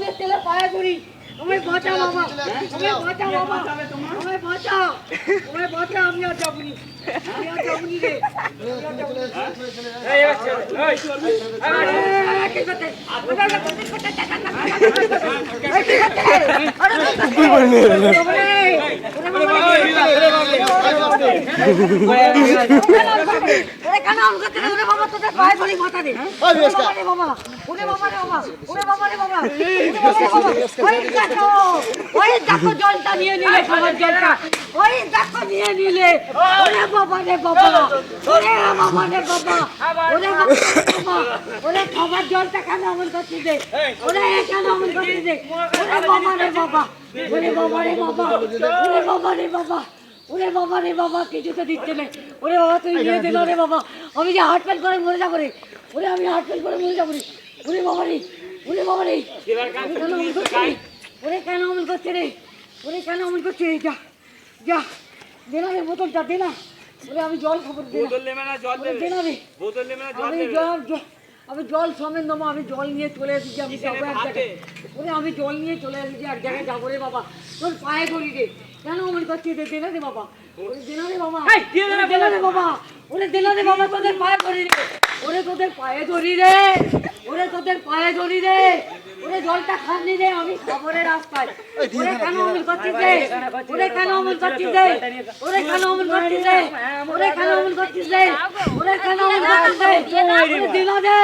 তোদের ছেলে পায়ে ধরি, আমায় বাঁচা বাবা, আমায় বাঁচা বাবা, আমায় বাঁচা, আমায় বাঁচা, আমি আর যাবনি, আমি আর যাবনি রে। জলটা নিয়ে নিলে খাবার জলটা, ওই দেখো নিয়ে নিলে, ওরে বাবা রে বাবা, ওরে বাবা রে বাবা, ওরে বাবা, ওরে খাবার জলটা কেন অমন করছিস রে, ওরে কেন অমন করছিস রে, ওরে বাবা রে বাবা, ওরে বাবা রে বাবা, ওরে বাবা রে বাবা, ওরে বাবা রে বাবা, কিছু তো দিচ্ছে না, ওরে বাবা তুই নিয়ে দিল রে বাবা, আমি যে হার্ট ফেল করে মরে যাবো রে, ওরে আমি হার্ট ফেল করে মরে যাবো রে, ওরে বাবা রে, ওরে বাবা রে, ওরে কেন অমন করছে রে, ওরে কেন অমন করছে, যা যা দে না রে বোতলটা দে না, ওরে আমি জল খাবো, দে না রে, আমি আমি জল সমেত নেবো, আমি জল নিয়ে চলে এসেছি, আমি যাবো এক জায়গায়, ওরে আমি জল নিয়ে চলে এসেছি এক জায়গায় যাবো রে বাবা, তোর পায়ে ধরি রে, কেন অমন করছিস রে, দে না রে বাবা, ওরে দে না রে বাবা, দে না রে বাবা, ওরে দে না রে বাবা, তোদের পায়ে ধরি রে, ওরে তোদের পায়ে ধরি রে, ওরে তোদের পায়ে ধরি রে, ওরে জলটা খাননি রে, আমি খাবারের রাস্তায়, ওরে কেন অমন করছিস রে, ওরে কেন অমন করছিস রে, ওরে কেন অমন করছিস রে, ওরে কেন অমন করছিস রে, ওরে কেন অমন করছিস রে, ওরে দিল রে।